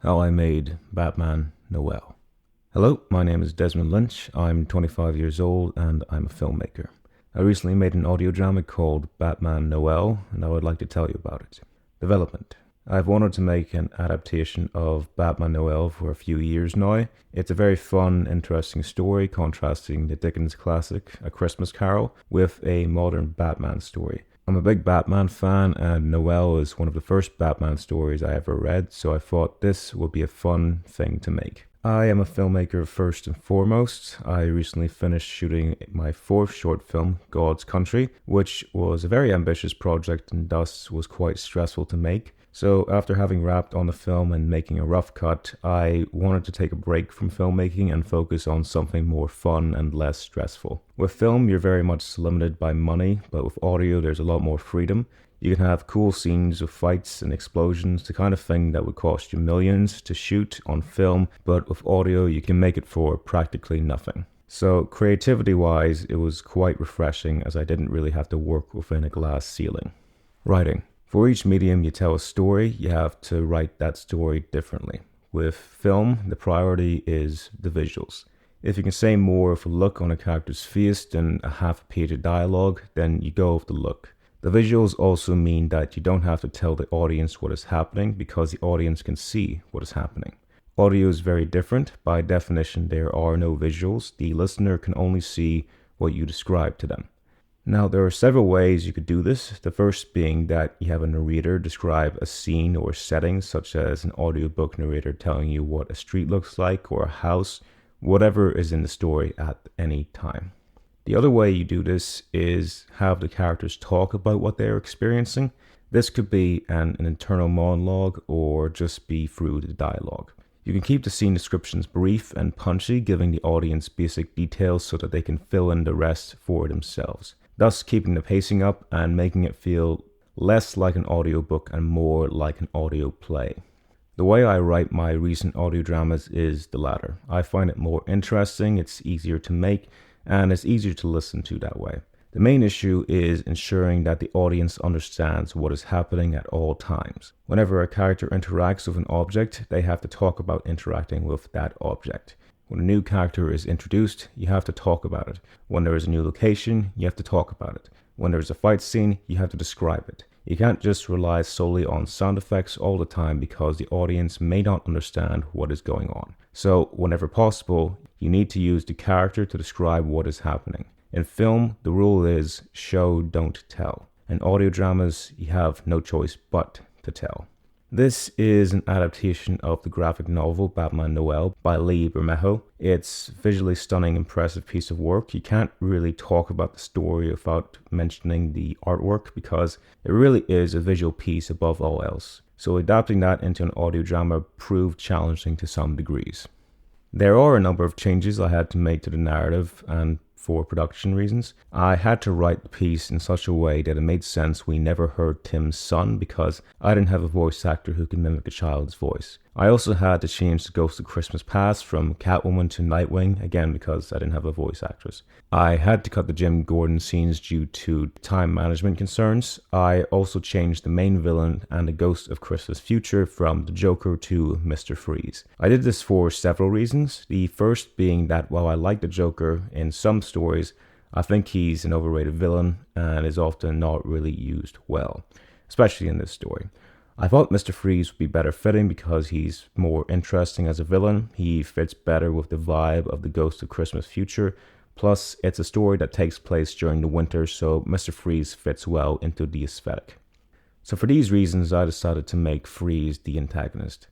How I Made Batman Noël. Hello, my name is Desmond Lynch. I'm 25 years old and I'm a filmmaker. I recently made an audio drama called Batman Noël, and I would like to tell you about it. Development. I've wanted to make an adaptation of Batman Noël for a few years now. It's a very fun, interesting story contrasting the Dickens classic, A Christmas Carol, with a modern Batman story. I'm a big Batman fan, and Noël is one of the first Batman stories I ever read, so I thought this would be a fun thing to make. I am a filmmaker first and foremost. I recently finished shooting my fourth short film, God's Country, which was a very ambitious project and thus was quite stressful to make. So after having wrapped on the film and making a rough cut, I wanted to take a break from filmmaking and focus on something more fun and less stressful. With film, you're very much limited by money, but with audio, there's a lot more freedom. You can have cool scenes of fights and explosions, the kind of thing that would cost you millions to shoot on film, but with audio, you can make it for practically nothing. So creativity-wise, it was quite refreshing as I didn't really have to work within a glass ceiling. Writing. For each medium you tell a story, you have to write that story differently. With film, the priority is the visuals. If you can say more with a look on a character's face than a half a page of dialogue, then you go with the look. The visuals also mean that you don't have to tell the audience what is happening because the audience can see what is happening. Audio is very different. By definition, there are no visuals. The listener can only see what you describe to them. Now, there are several ways you could do this. The first being that you have a narrator describe a scene or setting, such as an audiobook narrator telling you what a street looks like or a house, whatever is in the story at any time. The other way you do this is have the characters talk about what they're experiencing. This could be an internal monologue or just be through the dialogue. You can keep the scene descriptions brief and punchy, giving the audience basic details so that they can fill in the rest for themselves, thus keeping the pacing up and making it feel less like an audiobook and more like an audio play. The way I write my recent audio dramas is the latter. I find it more interesting, it's easier to make, and it's easier to listen to that way. The main issue is ensuring that the audience understands what is happening at all times. Whenever a character interacts with an object, they have to talk about interacting with that object. When a new character is introduced, you have to talk about it. When there is a new location, you have to talk about it. When there is a fight scene, you have to describe it. You can't just rely solely on sound effects all the time because the audience may not understand what is going on. So, whenever possible, you need to use the character to describe what is happening. In film, the rule is show, don't tell. In audio dramas, you have no choice but to tell. This is an adaptation of the graphic novel Batman Noël by Lee Bermejo. It's a visually stunning, impressive piece of work. You can't really talk about the story without mentioning the artwork because it really is a visual piece above all else. So adapting that into an audio drama proved challenging to some degrees. There are a number of changes I had to make to the narrative and for production reasons. I had to write the piece in such a way that it made sense we never heard Tim's son because I didn't have a voice actor who could mimic a child's voice. I also had to change the Ghost of Christmas Past from Catwoman to Nightwing, again because I didn't have a voice actress. I had to cut the Jim Gordon scenes due to time management concerns. I also changed the main villain and the Ghost of Christmas Future from the Joker to Mr. Freeze. I did this for several reasons. The first being that while I like the Joker in some stories, I think he's an overrated villain and is often not really used well, especially in this story. I thought Mr. Freeze would be better fitting because he's more interesting as a villain. He fits better with the vibe of the Ghost of Christmas Future. Plus, it's a story that takes place during the winter, so Mr. Freeze fits well into the aesthetic. So for these reasons, I decided to make Freeze the antagonist.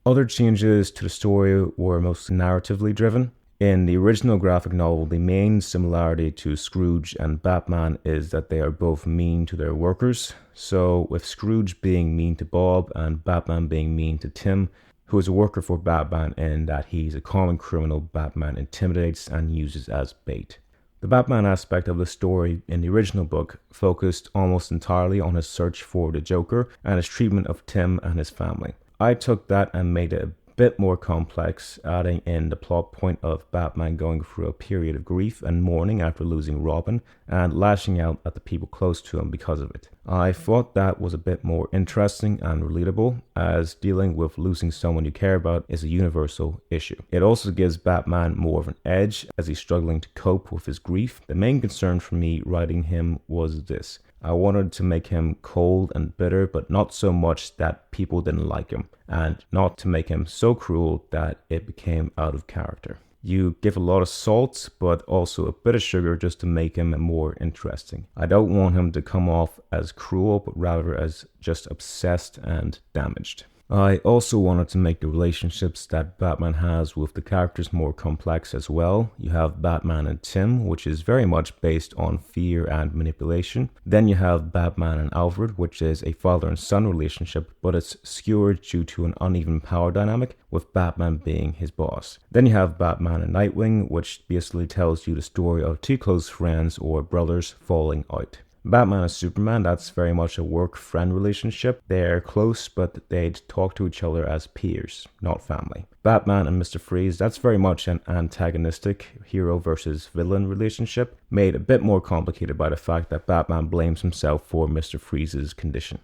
Other changes to the story were mostly narratively driven. In the original graphic novel, the main similarity to Scrooge and Batman is that they are both mean to their workers. So with Scrooge being mean to Bob and Batman being mean to Tim, who is a worker for Batman in that he's a common criminal Batman intimidates and uses as bait. The Batman aspect of the story in the original book focused almost entirely on his search for the Joker and his treatment of Tim and his family. I took that and made it a bit more complex, adding in the plot point of Batman going through a period of grief and mourning after losing Robin, and lashing out at the people close to him because of it. I thought that was a bit more interesting and relatable, as dealing with losing someone you care about is a universal issue. It also gives Batman more of an edge as he's struggling to cope with his grief. The main concern for me writing him was this. I wanted to make him cold and bitter, but not so much that people didn't like him, and not to make him so cruel that it became out of character. You give a lot of salt, but also a bit of sugar just to make him more interesting. I don't want him to come off as cruel, but rather as just obsessed and damaged. I also wanted to make the relationships that Batman has with the characters more complex as well. You have Batman and Tim, which is very much based on fear and manipulation. Then you have Batman and Alfred, which is a father and son relationship, but it's skewered due to an uneven power dynamic, with Batman being his boss. Then you have Batman and Nightwing, which basically tells you the story of two close friends or brothers falling out. Batman and Superman, that's very much a work-friend relationship. They're close, but they'd talk to each other as peers, not family. Batman and Mr. Freeze, that's very much an antagonistic hero versus villain relationship, made a bit more complicated by the fact that Batman blames himself for Mr. Freeze's condition.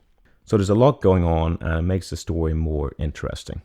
So there's a lot going on, and it makes the story more interesting.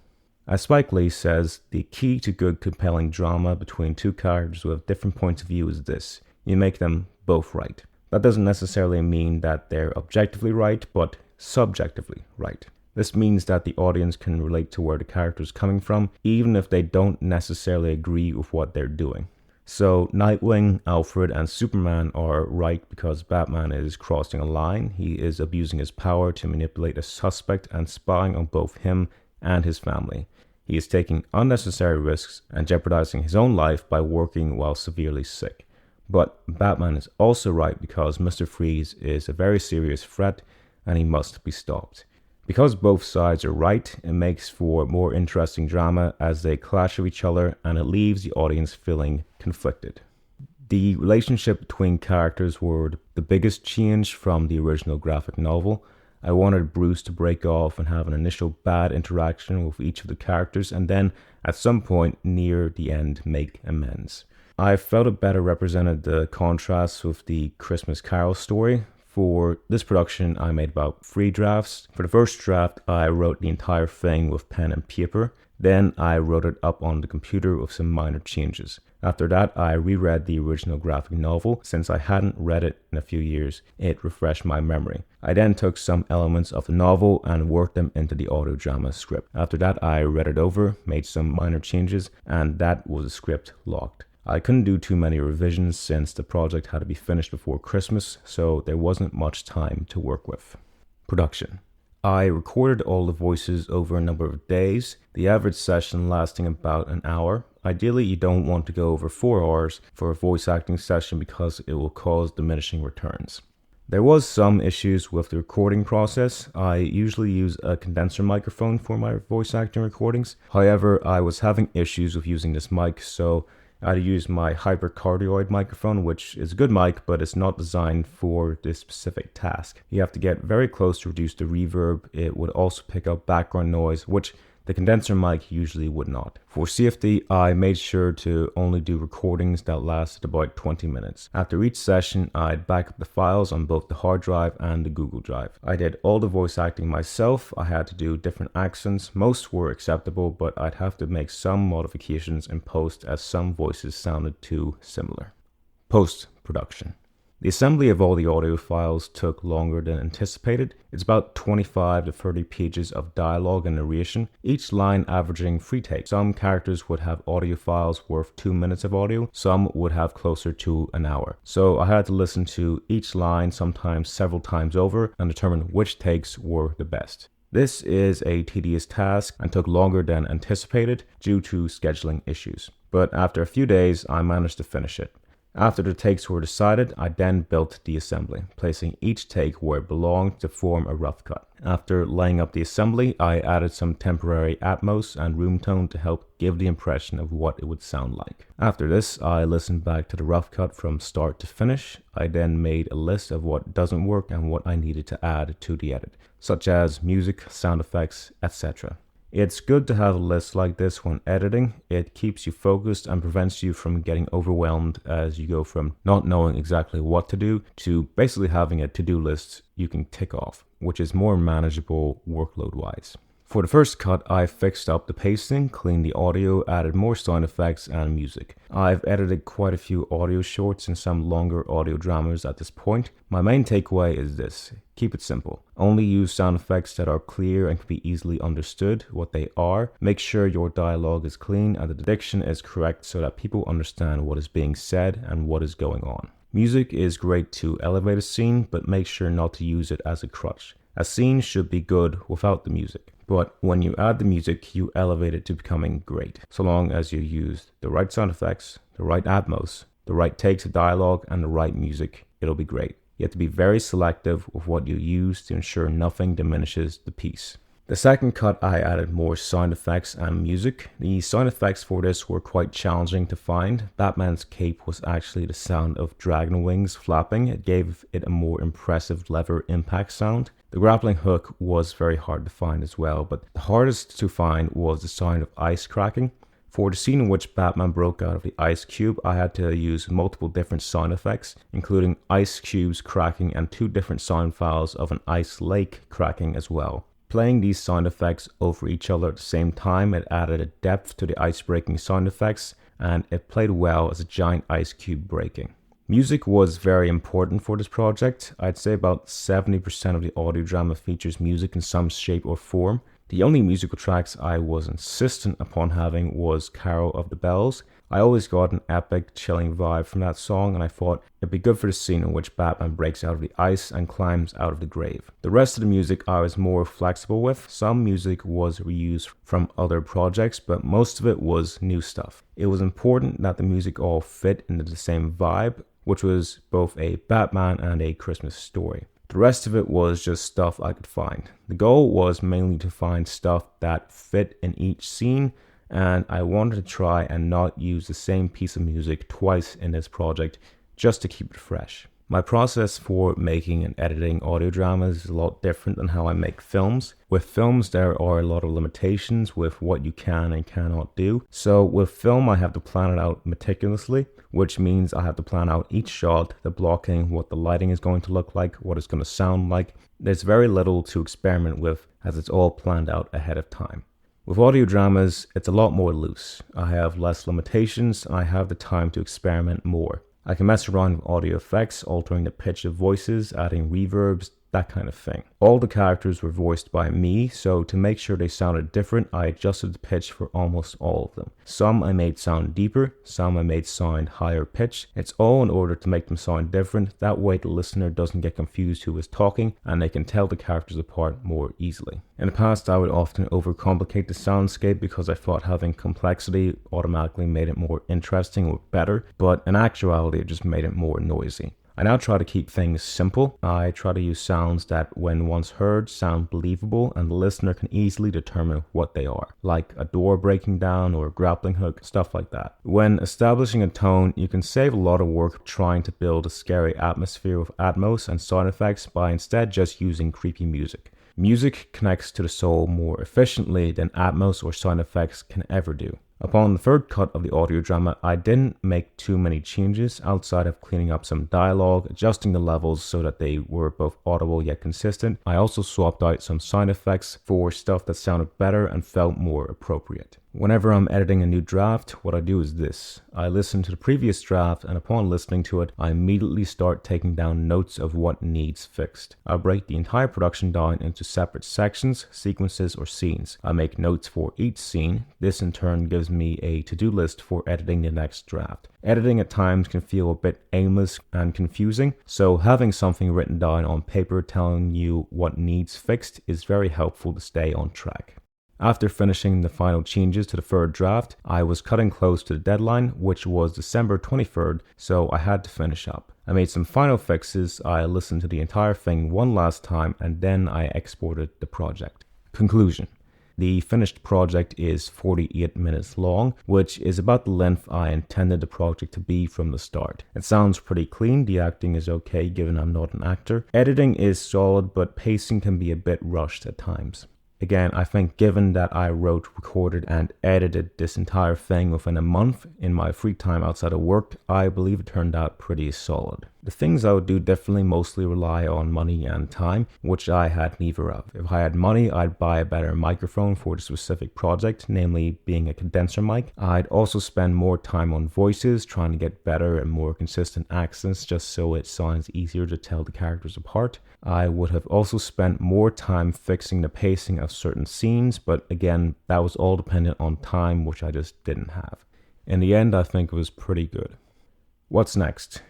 As Spike Lee says, the key to good, compelling drama between two characters with different points of view is this: you make them both right. That doesn't necessarily mean that they're objectively right, but subjectively right. This means that the audience can relate to where the character is coming from, even if they don't necessarily agree with what they're doing. So Nightwing, Alfred, and Superman are right because Batman is crossing a line. He is abusing his power to manipulate a suspect and spying on both him and his family. He is taking unnecessary risks and jeopardizing his own life by working while severely sick. But Batman is also right because Mr. Freeze is a very serious threat and he must be stopped. Because both sides are right, it makes for more interesting drama as they clash with each other, and it leaves the audience feeling conflicted. The relationship between characters were the biggest change from the original graphic novel. I wanted Bruce to break off and have an initial bad interaction with each of the characters, and then at some point near the end make amends. I felt it better represented the contrast with the Christmas Carol story. For this production, I made about 3 drafts. For the first draft, I wrote the entire thing with pen and paper. Then I wrote it up on the computer with some minor changes. After that, I reread the original graphic novel. Since I hadn't read it in a few years, it refreshed my memory. I then took some elements of the novel and worked them into the audio drama script. After that, I read it over, made some minor changes, and that was the script locked. I couldn't do too many revisions since the project had to be finished before Christmas, so there wasn't much time to work with. Production. I recorded all the voices over a number of days, the average session lasting about an hour. Ideally, you don't want to go over 4 hours for a voice acting session because it will cause diminishing returns. There was some issues with the recording process. I usually use a condenser microphone for my voice acting recordings. However, I was having issues with using this mic, so I had to use my hypercardioid microphone, which is a good mic, but it's not designed for this specific task. You have to get very close to reduce the reverb. It would also pick up background noise, which the condenser mic usually would not. For safety, I made sure to only do recordings that lasted about 20 minutes. After each session, I'd back up the files on both the hard drive and the Google Drive. I did all the voice acting myself. I had to do different accents. Most were acceptable, but I'd have to make some modifications in post as some voices sounded too similar. Post-production. The assembly of all the audio files took longer than anticipated. It's about 25 to 30 pages of dialogue and narration, each line averaging 3 takes. Some characters would have audio files worth 2 minutes of audio, some would have closer to an hour. So I had to listen to each line sometimes several times over and determine which takes were the best. This is a tedious task and took longer than anticipated due to scheduling issues. But after a few days, I managed to finish it. After the takes were decided, I then built the assembly, placing each take where it belonged to form a rough cut. After laying up the assembly, I added some temporary atmos and room tone to help give the impression of what it would sound like. After this, I listened back to the rough cut from start to finish. I then made a list of what doesn't work and what I needed to add to the edit, such as music, sound effects, etc. It's good to have a list like this when editing. It keeps you focused and prevents you from getting overwhelmed as you go from not knowing exactly what to do to basically having a to-do list you can tick off, which is more manageable workload-wise. For the first cut, I fixed up the pacing, cleaned the audio, added more sound effects and music. I've edited quite a few audio shorts and some longer audio dramas at this point. My main takeaway is this: keep it simple. Only use sound effects that are clear and can be easily understood what they are. Make sure your dialogue is clean and the diction is correct so that people understand what is being said and what is going on. Music is great to elevate a scene, but make sure not to use it as a crutch. A scene should be good without the music, but when you add the music, you elevate it to becoming great, so long as you use the right sound effects, the right atmos, the right takes of dialogue, and the right music. It'll be great. You have to be very selective with what you use to ensure nothing diminishes the piece. The second cut, I added more sound effects and music. The sound effects for this were quite challenging to find. Batman's cape was actually the sound of dragon wings flapping. It gave it a more impressive lever impact sound. The grappling hook was very hard to find as well, but the hardest to find was the sound of ice cracking. For the scene in which Batman broke out of the ice cube, I had to use multiple different sound effects, including ice cubes cracking and 2 different sound files of an ice lake cracking as well. Playing these sound effects over each other at the same time, it added a depth to the ice-breaking sound effects, and it played well as a giant ice cube breaking. Music was very important for this project. I'd say about 70% of the audio drama features music in some shape or form. The only musical tracks I was insistent upon having was Carol of the Bells. I always got an epic, chilling vibe from that song, and I thought it'd be good for the scene in which Batman breaks out of the ice and climbs out of the grave. The rest of the music I was more flexible with. Some music was reused from other projects, but most of it was new stuff. It was important that the music all fit into the same vibe, which was both a Batman and a Christmas story. The rest of it was just stuff I could find. The goal was mainly to find stuff that fit in each scene, and I wanted to try and not use the same piece of music twice in this project just to keep it fresh. My process for making and editing audio dramas is a lot different than how I make films. With films, there are a lot of limitations with what you can and cannot do. So with film, I have to plan it out meticulously, which means I have to plan out each shot, the blocking, what the lighting is going to look like, what it's going to sound like. There's very little to experiment with as it's all planned out ahead of time. With audio dramas, it's a lot more loose. I have less limitations, and I have the time to experiment more. I can mess around with audio effects, altering the pitch of voices, adding reverbs, that kind of thing. All the characters were voiced by me, so to make sure they sounded different, I adjusted the pitch for almost all of them. Some I made sound deeper, some I made sound higher pitch. It's all in order to make them sound different. That way the listener doesn't get confused who is talking, and they can tell the characters apart more easily. In the past, I would often overcomplicate the soundscape because I thought having complexity automatically made it more interesting or better, but in actuality it just made it more noisy. I now try to keep things simple. I try to use sounds that, when once heard, sound believable and the listener can easily determine what they are, like a door breaking down or a grappling hook, stuff like that. When establishing a tone, you can save a lot of work trying to build a scary atmosphere with atmos and sound effects by instead just using creepy music. Music connects to the soul more efficiently than atmos or sound effects can ever do. Upon the third cut of the audio drama, I didn't make too many changes outside of cleaning up some dialogue, adjusting the levels so that they were both audible yet consistent. I also swapped out some sound effects for stuff that sounded better and felt more appropriate. Whenever I'm editing a new draft, what I do is this. I listen to the previous draft, and upon listening to it, I immediately start taking down notes of what needs fixed. I break the entire production down into separate sections, sequences, or scenes. I make notes for each scene. This in turn gives me a to-do list for editing the next draft. Editing at times can feel a bit aimless and confusing, so having something written down on paper telling you what needs fixed is very helpful to stay on track. After finishing the final changes to the third draft, I was cutting close to the deadline, which was December 23rd, so I had to finish up. I made some final fixes, I listened to the entire thing one last time, and then I exported the project. Conclusion. The finished project is 48 minutes long, which is about the length I intended the project to be from the start. It sounds pretty clean, the acting is okay given I'm not an actor. Editing is solid, but pacing can be a bit rushed at times. Again, I think given that I wrote, recorded, and edited this entire thing within a month in my free time outside of work, I believe it turned out pretty solid. The things I would do definitely mostly rely on money and time, which I had neither of. If I had money, I'd buy a better microphone for the specific project, namely being a condenser mic. I'd also spend more time on voices, trying to get better and more consistent accents just so it sounds easier to tell the characters apart. I would have also spent more time fixing the pacing of certain scenes, but again, that was all dependent on time, which I just didn't have. In the end, I think it was pretty good. What's next?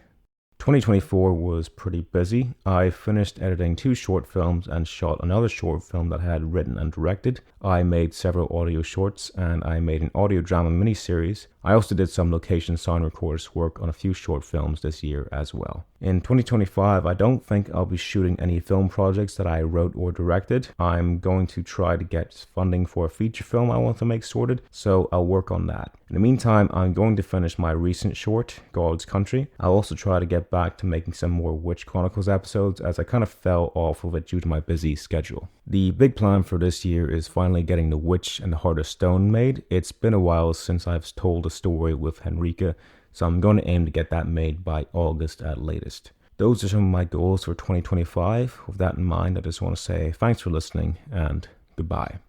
2024 was pretty busy. I finished editing 2 short films and shot another short film that I had written and directed. I made several audio shorts and I made an audio drama miniseries. I also did some location sound recorders work on a few short films this year as well. In 2025, I don't think I'll be shooting any film projects that I wrote or directed. I'm going to try to get funding for a feature film I want to make sorted, so I'll work on that. In the meantime, I'm going to finish my recent short, God's Country. I'll also try to get back to making some more Witch Chronicles episodes, as I kind of fell off of it due to my busy schedule. The big plan for this year is finally getting The Witch and the Heart of Stone made. It's been a while since I've told a story with Henrika, so I'm going to aim to get that made by August at latest. Those are some of my goals for 2025. With that in mind, I just want to say thanks for listening and goodbye.